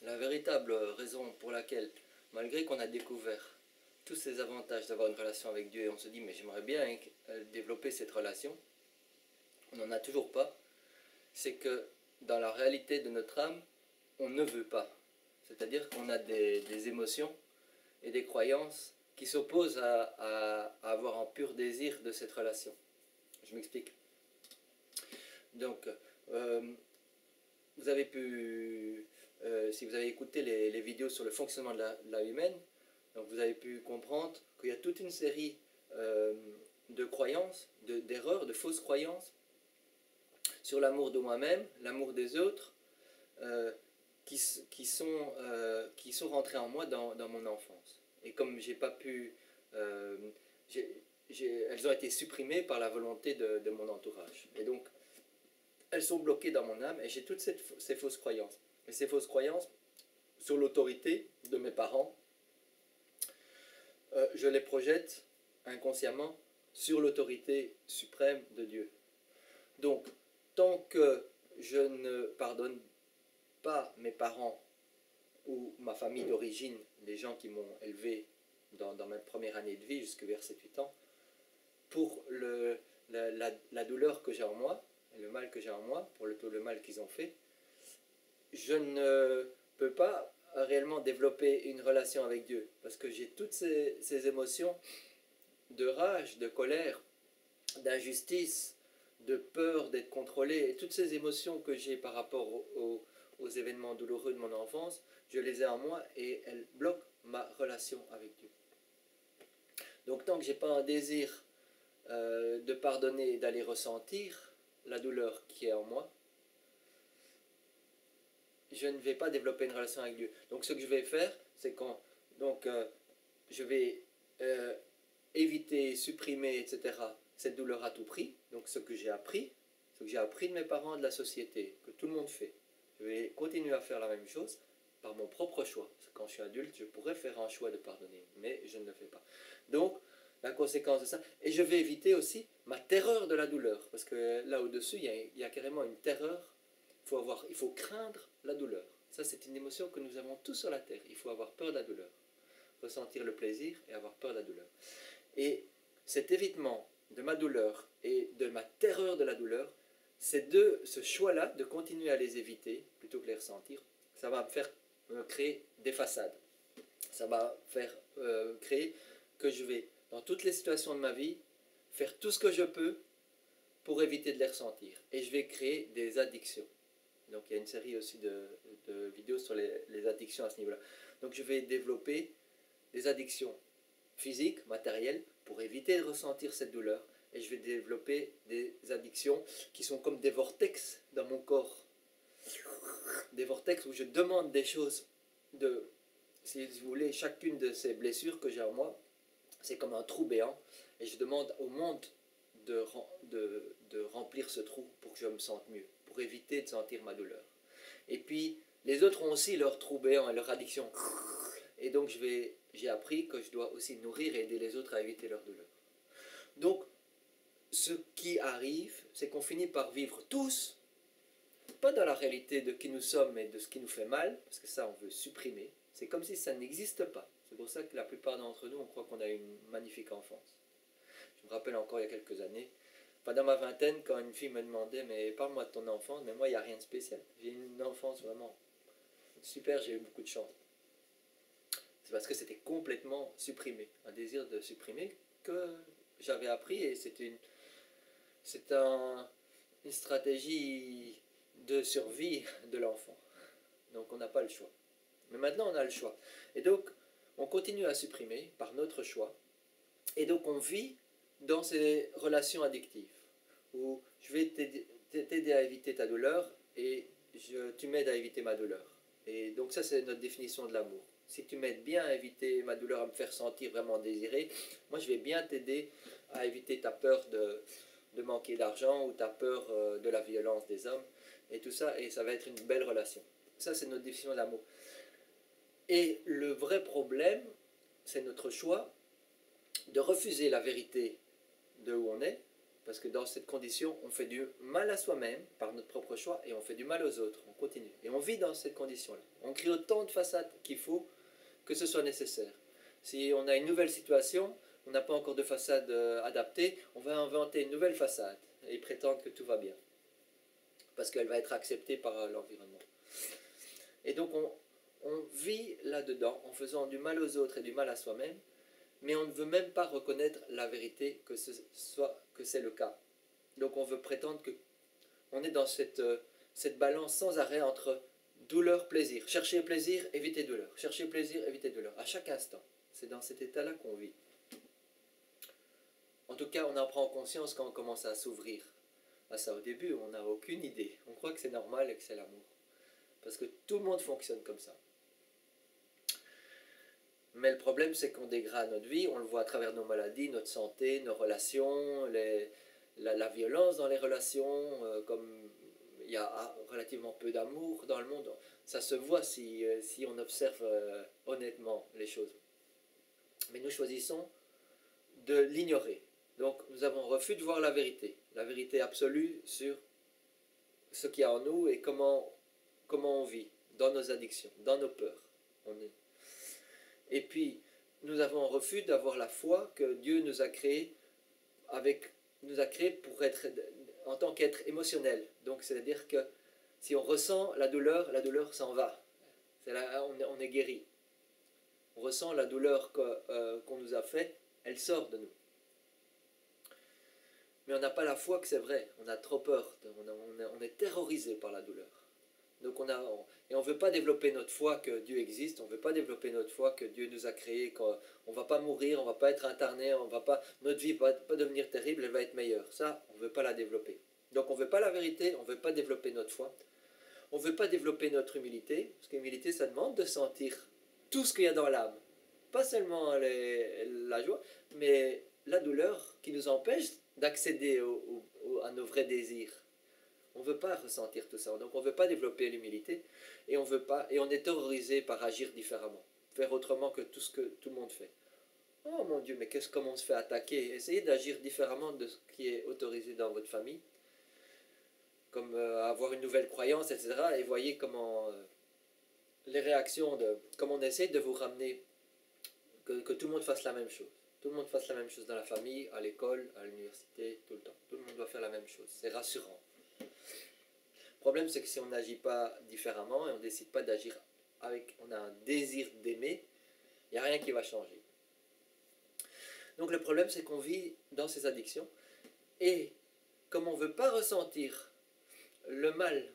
La véritable raison pour laquelle, malgré qu'on a découvert tous ces avantages d'avoir une relation avec Dieu, et on se dit mais j'aimerais bien développer cette relation, on n'en a toujours pas, c'est que dans la réalité de notre âme, on ne veut pas. C'est-à-dire qu'on a des émotions et des croyances qui s'opposent à avoir un pur désir de cette relation. Je m'explique. Donc, vous avez pu, si vous avez écouté les vidéos sur le fonctionnement de la humaine, donc vous avez pu comprendre qu'il y a toute une série de croyances, d'erreurs, de fausses croyances sur l'amour de moi-même, l'amour des autres, qui sont rentrées en moi dans mon enfance. Et comme j'ai pas pu, elles ont été supprimées par la volonté de mon entourage. Et donc, elles sont bloquées dans mon âme et j'ai toutes ces fausses croyances. Et ces fausses croyances sur l'autorité de mes parents, je les projette inconsciemment sur l'autorité suprême de Dieu. Donc, tant que je ne pardonne pas mes parents ou ma famille d'origine, les gens qui m'ont élevé dans ma première année de vie jusqu'à vers 7-8 ans, pour la douleur que j'ai en moi, le mal que j'ai en moi, pour le mal qu'ils ont fait, je ne peux pas réellement développer une relation avec Dieu, parce que j'ai toutes ces émotions de rage, de colère, d'injustice, de peur d'être contrôlé, et toutes ces émotions que j'ai par rapport aux événements douloureux de mon enfance, je les ai en moi et elles bloquent ma relation avec Dieu. Donc tant que je n'ai pas un désir de pardonner et d'aller ressentir la douleur qui est en moi, je ne vais pas développer une relation avec Dieu. Donc ce que je vais faire, c'est je vais éviter, supprimer, etc., cette douleur à tout prix. Donc ce que j'ai appris de mes parents, de la société, que tout le monde fait, je vais continuer à faire la même chose par mon propre choix. Quand je suis adulte, je pourrais faire un choix de pardonner, mais je ne le fais pas. Donc, la conséquence de ça, et je vais éviter aussi ma terreur de la douleur, parce que là au-dessus, il y a carrément une terreur. Il faut craindre la douleur. Ça, c'est une émotion que nous avons tous sur la terre. Il faut avoir peur de la douleur. Ressentir le plaisir et avoir peur de la douleur. Et cet évitement de ma douleur et de ma terreur de la douleur, ce choix-là, de continuer à les éviter plutôt que les ressentir, ça va me faire créer des façades. Ça va faire créer que je vais, dans toutes les situations de ma vie, faire tout ce que je peux pour éviter de les ressentir. Et je vais créer des addictions. Donc il y a une série aussi de vidéos sur les addictions à ce niveau-là. Donc je vais développer des addictions physiques, matérielles, pour éviter de ressentir cette douleur. Et je vais développer des addictions qui sont comme des vortex dans mon corps. Des vortex où je demande des choses si vous voulez, chacune de ces blessures que j'ai en moi, c'est comme un trou béant. Et je demande au monde de remplir ce trou pour que je me sente mieux, pour éviter de sentir ma douleur. Et puis, les autres ont aussi leur trou béant et leur addiction. Et donc, j'ai appris que je dois aussi nourrir et aider les autres à éviter leur douleur. Donc, ce qui arrive, c'est qu'on finit par vivre tous, pas dans la réalité de qui nous sommes et de ce qui nous fait mal, parce que ça, on veut supprimer. C'est comme si ça n'existe pas. C'est pour ça que la plupart d'entre nous, on croit qu'on a une magnifique enfance. Je me rappelle encore il y a quelques années, pendant ma vingtaine, quand une fille me demandait « mais parle-moi de ton enfance », mais moi, il n'y a rien de spécial. J'ai une enfance vraiment super, j'ai eu beaucoup de chance. C'est parce que c'était complètement supprimé, un désir de supprimer que j'avais appris, et c'est une stratégie de survie de l'enfant. Donc on n'a pas le choix. Mais maintenant on a le choix. Et donc on continue à supprimer par notre choix. Et donc on vit dans ces relations addictives où je vais t'aider à éviter ta douleur et tu m'aides à éviter ma douleur. Et donc ça, c'est notre définition de l'amour. Si tu m'aides bien à éviter ma douleur, à me faire sentir vraiment désiré, moi je vais bien t'aider à éviter ta peur de manquer d'argent ou ta peur de la violence des hommes et tout ça, et ça va être une belle relation. Ça, c'est notre définition de l'amour. Et le vrai problème, c'est notre choix de refuser la vérité de où on est, Parce que dans cette condition, on fait du mal à soi-même par notre propre choix et on fait du mal aux autres. On continue. Et on vit dans cette condition-là. On crée autant de façades qu'il faut que ce soit nécessaire. Si on a une nouvelle situation, on n'a pas encore de façade adaptée, on va inventer une nouvelle façade et prétendre que tout va bien. Parce qu'elle va être acceptée par l'environnement. Et donc on vit là-dedans en faisant du mal aux autres et du mal à soi-même, mais on ne veut même pas reconnaître la vérité que c'est le cas. Donc on veut prétendre que on est dans cette balance sans arrêt entre douleur, plaisir. Chercher plaisir, éviter douleur. Chercher plaisir, éviter douleur. À chaque instant. C'est dans cet état-là qu'on vit. En tout cas, on en prend conscience quand on commence à s'ouvrir à ça. Au début, on n'a aucune idée. On croit que c'est normal et que c'est l'amour. Parce que tout le monde fonctionne comme ça. Mais le problème, c'est qu'on dégrade notre vie. On le voit à travers nos maladies, notre santé, nos relations, la violence dans les relations, comme il y a relativement peu d'amour dans le monde. Ça se voit si on observe honnêtement les choses. Mais nous choisissons de l'ignorer. Donc nous avons refus de voir la vérité absolue sur ce qu'il y a en nous et comment on vit, dans nos addictions, dans nos peurs. Et puis, nous avons refus d'avoir la foi que Dieu nous a créé pour être en tant qu'être émotionnel. Donc, c'est-à-dire que si on ressent la douleur s'en va. On est guéri. On ressent la douleur qu'on nous a fait, elle sort de nous. Mais on n'a pas la foi que c'est vrai. On a trop peur. On est terrorisé par la douleur. Donc on ne veut pas développer notre foi que Dieu existe, on ne veut pas développer notre foi que Dieu nous a créé, qu'on ne va pas mourir, on ne va pas être interné, notre vie ne va pas devenir terrible, elle va être meilleure. Ça, on ne veut pas la développer. Donc on ne veut pas la vérité, on ne veut pas développer notre foi, on ne veut pas développer notre humilité, parce que l'humilité, ça demande de sentir tout ce qu'il y a dans l'âme. Pas seulement la joie, mais la douleur qui nous empêche d'accéder à nos vrais désirs. On ne veut pas ressentir tout ça, donc on ne veut pas développer l'humilité et on est terrorisé par agir différemment, faire autrement que tout ce que tout le monde fait. Oh mon Dieu, mais comment on se fait attaquer? Essayez d'agir différemment de ce qui est autorisé dans votre famille, comme avoir une nouvelle croyance, etc. Et voyez comment les réactions, comment on essaie de vous ramener, que tout le monde fasse la même chose. Tout le monde fasse la même chose dans la famille, à l'école, à l'université, tout le temps. Tout le monde doit faire la même chose. C'est rassurant. Le problème, c'est que si on n'agit pas différemment et on ne décide pas d'agir on a un désir d'aimer, il n'y a rien qui va changer. Donc le problème, c'est qu'on vit dans ces addictions et comme on ne veut pas ressentir le mal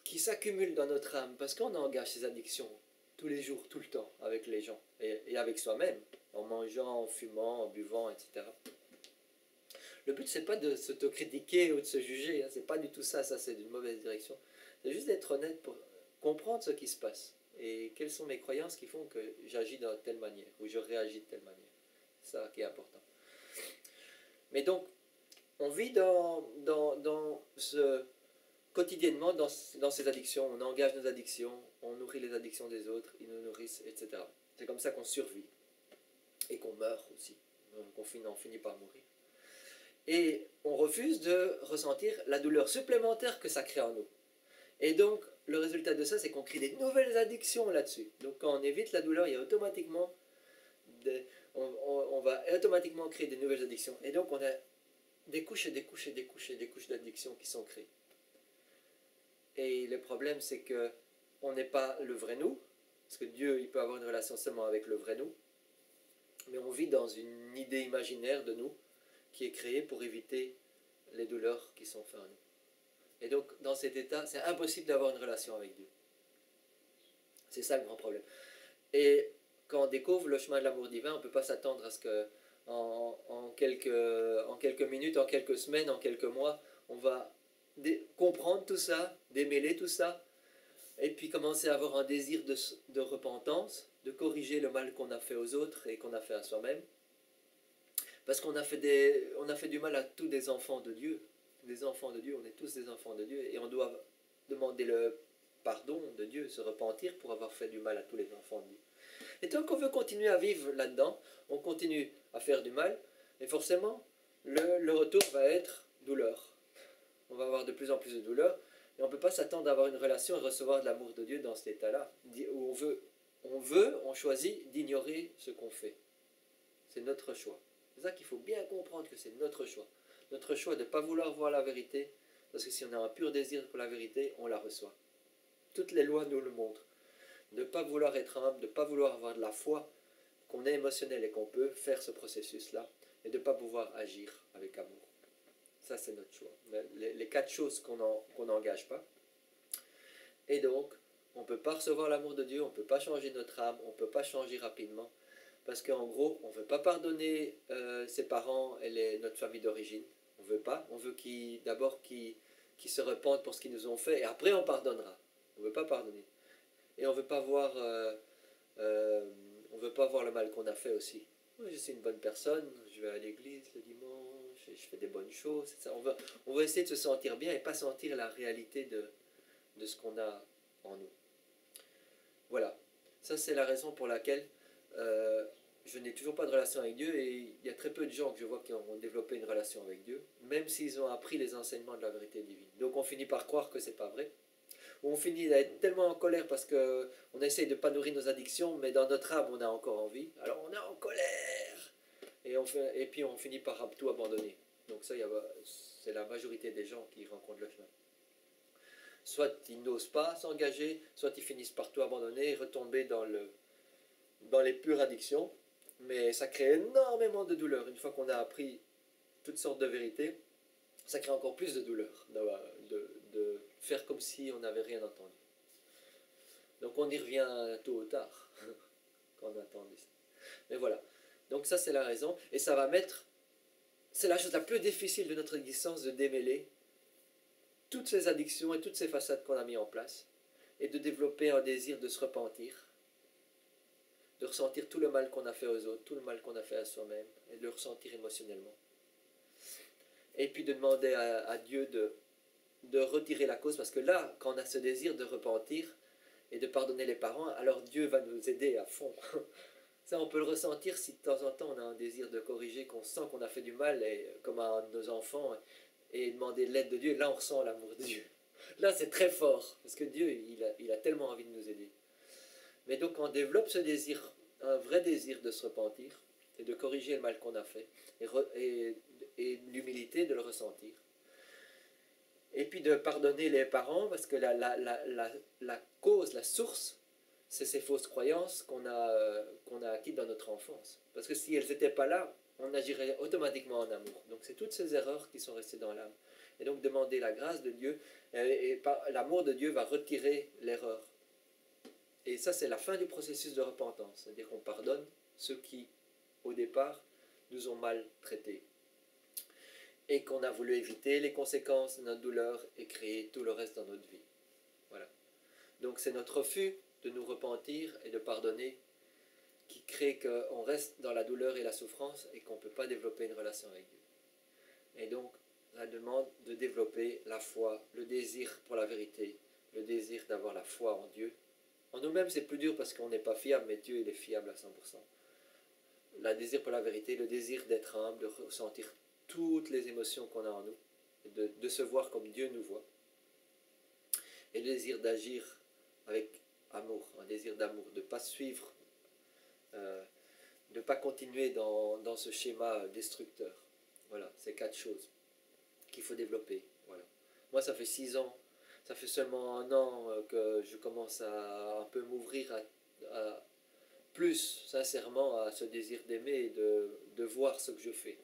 qui s'accumule dans notre âme, parce qu'on engage ces addictions tous les jours, tout le temps, avec les gens et avec soi-même, en mangeant, en fumant, en buvant, etc. Le but, c'est pas de s'autocritiquer ou de se juger, hein. C'est pas du tout ça, c'est d'une mauvaise direction. C'est juste d'être honnête pour comprendre ce qui se passe et quelles sont mes croyances qui font que j'agis de telle manière ou je réagis de telle manière. C'est ça qui est important. Mais donc, on vit quotidiennement dans ces addictions, on engage nos addictions, on nourrit les addictions des autres, ils nous nourrissent, etc. C'est comme ça qu'on survit et qu'on meurt aussi, on finit par mourir. Et on refuse de ressentir la douleur supplémentaire que ça crée en nous. Et donc, le résultat de ça, c'est qu'on crée des nouvelles addictions là-dessus. Donc, quand on évite la douleur, il y a automatiquement on va automatiquement créer des nouvelles addictions. Et donc, on a des couches et des couches et des couches et des couches d'addictions qui sont créées. Et le problème, c'est que on n'est pas le vrai nous, parce que Dieu, il peut avoir une relation seulement avec le vrai nous, mais on vit dans une idée imaginaire de nous, qui est créé pour éviter les douleurs qui sont faites à nous. Et donc, dans cet état, c'est impossible d'avoir une relation avec Dieu. C'est ça le grand problème. Et quand on découvre le chemin de l'amour divin, on ne peut pas s'attendre à ce que en quelques minutes, en quelques semaines, en quelques mois, on va comprendre tout ça, démêler tout ça, et puis commencer à avoir un désir de repentance, de corriger le mal qu'on a fait aux autres et qu'on a fait à soi-même. Parce qu'on a fait du mal à tous des enfants de Dieu. Des enfants de Dieu, on est tous des enfants de Dieu. Et on doit demander le pardon de Dieu, se repentir pour avoir fait du mal à tous les enfants de Dieu. Et tant qu'on veut continuer à vivre là-dedans, on continue à faire du mal. Et forcément, le retour va être douleur. On va avoir de plus en plus de douleur. Et on ne peut pas s'attendre à avoir une relation et recevoir de l'amour de Dieu dans cet état-là, où on choisit d'ignorer ce qu'on fait. C'est notre choix. C'est ça qu'il faut bien comprendre, que c'est notre choix. Notre choix de ne pas vouloir voir la vérité, parce que si on a un pur désir pour la vérité, on la reçoit. Toutes les lois nous le montrent. De ne pas vouloir être humble, de ne pas vouloir avoir de la foi, qu'on est émotionnel et qu'on peut faire ce processus-là, et de ne pas pouvoir agir avec amour. Ça, c'est notre choix. Les quatre choses qu'on n'engage pas. Et donc, on ne peut pas recevoir l'amour de Dieu, on ne peut pas changer notre âme, on ne peut pas changer rapidement. Parce qu'en gros, on ne veut pas pardonner ses parents et notre famille d'origine. On ne veut pas. On veut d'abord qu'ils se repentent pour ce qu'ils nous ont fait, et après on pardonnera. On ne veut pas pardonner. Et on ne veut pas voir, on veut pas voir le mal qu'on a fait aussi. Moi, je suis une bonne personne, je vais à l'église le dimanche, je fais des bonnes choses. Ça. On veut essayer de se sentir bien et pas sentir la réalité de ce qu'on a en nous. Voilà. Ça, c'est la raison pour laquelle je n'ai toujours pas de relation avec Dieu, et il y a très peu de gens que je vois qui ont développé une relation avec Dieu, même s'ils ont appris les enseignements de la vérité divine. Donc on finit par croire que c'est pas vrai. Ou on finit à être tellement en colère parce qu'on essaye de ne pas nourrir nos addictions, mais dans notre âme on a encore envie. Alors on est en colère, et puis on finit par tout abandonner. Donc ça, c'est la majorité des gens qui rencontrent le chemin. Soit ils n'osent pas s'engager, soit ils finissent par tout abandonner et retomber dans les pures addictions. Mais ça crée énormément de douleur. Une fois qu'on a appris toutes sortes de vérités, ça crée encore plus de douleur de faire comme si on n'avait rien entendu. Donc on y revient tôt ou tard, quand on attend. Mais voilà. Donc ça, c'est la raison. Et ça va mettre... C'est la chose la plus difficile de notre existence, de démêler toutes ces addictions et toutes ces façades qu'on a mis en place, et de développer un désir de se repentir, de ressentir tout le mal qu'on a fait aux autres, tout le mal qu'on a fait à soi-même, et de le ressentir émotionnellement. Et puis de demander à Dieu de retirer la cause, parce que là, quand on a ce désir de repentir et de pardonner les parents, alors Dieu va nous aider à fond. Ça, on peut le ressentir si de temps en temps on a un désir de corriger, qu'on sent qu'on a fait du mal, et, comme à nos enfants, et demander de l'aide de Dieu. Là, on ressent l'amour de Dieu. Là, c'est très fort, parce que Dieu, il a tellement envie de nous aider. Mais donc, on développe ce désir, un vrai désir de se repentir, et de corriger le mal qu'on a fait, et l'humilité de le ressentir. Et puis de pardonner les parents, parce que la cause, la source, c'est ces fausses croyances qu'on a acquises dans notre enfance. Parce que si elles n'étaient pas là, on agirait automatiquement en amour. Donc c'est toutes ces erreurs qui sont restées dans l'âme. Et donc demander la grâce de Dieu, et l'amour de Dieu va retirer l'erreur. Et ça, c'est la fin du processus de repentance. C'est-à-dire qu'on pardonne ceux qui, au départ, nous ont mal traités. Et qu'on a voulu éviter les conséquences de notre douleur et créer tout le reste dans notre vie. Voilà. Donc c'est notre refus de nous repentir et de pardonner qui crée qu'on reste dans la douleur et la souffrance, et qu'on ne peut pas développer une relation avec Dieu. Et donc, la demande de développer la foi, le désir pour la vérité, le désir d'avoir la foi en Dieu. En nous-mêmes, c'est plus dur parce qu'on n'est pas fiable, mais Dieu, il est fiable à 100%. Le désir pour la vérité, le désir d'être humble, de ressentir toutes les émotions qu'on a en nous, de se voir comme Dieu nous voit, et le désir d'agir avec amour, un désir d'amour, de ne pas suivre, de ne pas continuer dans ce schéma destructeur. Voilà, c'est 4 choses qu'il faut développer. Voilà. Moi, ça fait 6 ans, ça fait seulement 1 an que je commence à un peu m'ouvrir à plus sincèrement à ce désir d'aimer et de voir ce que je fais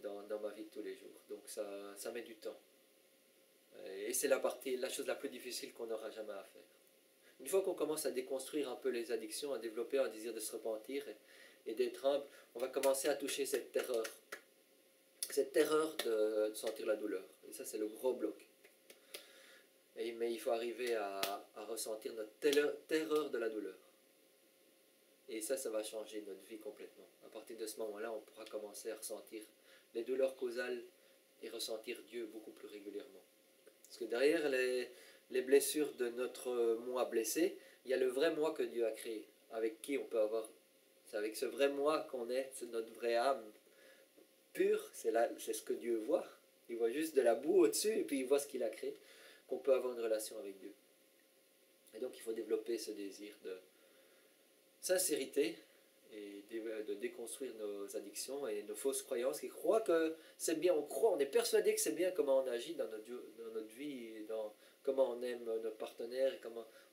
dans ma vie de tous les jours. Donc ça met du temps. Et c'est la chose la plus difficile qu'on n'aura jamais à faire. Une fois qu'on commence à déconstruire un peu les addictions, à développer un désir de se repentir et d'être humble, on va commencer à toucher cette terreur. Cette terreur de sentir la douleur. Et ça, c'est le gros bloc. Mais il faut arriver à ressentir notre terreur de la douleur. Et ça va changer notre vie complètement. À partir de ce moment-là, on pourra commencer à ressentir les douleurs causales et ressentir Dieu beaucoup plus régulièrement. Parce que derrière les blessures de notre moi blessé, il y a le vrai moi que Dieu a créé, avec qui on peut avoir... C'est avec ce vrai moi qu'on est, c'est notre vraie âme, pur, c'est ce que Dieu voit. Il voit juste de la boue au-dessus et puis il voit ce qu'il a créé, qu'on peut avoir une relation avec Dieu. Et donc il faut développer ce désir de sincérité et de déconstruire nos addictions et nos fausses croyances qui croient que c'est bien, on est persuadé que c'est bien comment on agit dans notre vie, dans comment on aime notre partenaire, et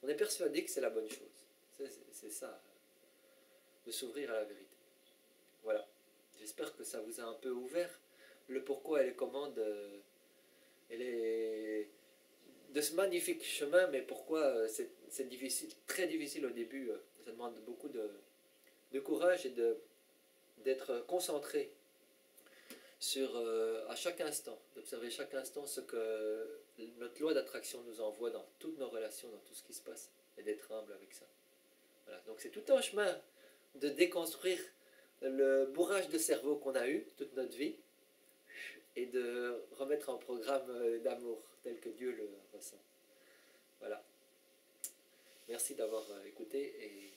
on est persuadé que c'est la bonne chose. C'est ça, de s'ouvrir à la vérité. Voilà. J'espère que ça vous a un peu ouvert le pourquoi et les comment de ce magnifique chemin, mais pourquoi c'est difficile, très difficile au début. Ça demande beaucoup de courage et d'être concentré sur à chaque instant, d'observer chaque instant ce que notre loi d'attraction nous envoie dans toutes nos relations, dans tout ce qui se passe, et d'être humble avec ça. Voilà. Donc c'est tout un chemin de déconstruire le bourrage de cerveau qu'on a eu toute notre vie et de remettre en programme d'amour tel que Dieu le ressent. Voilà. Merci d'avoir écouté et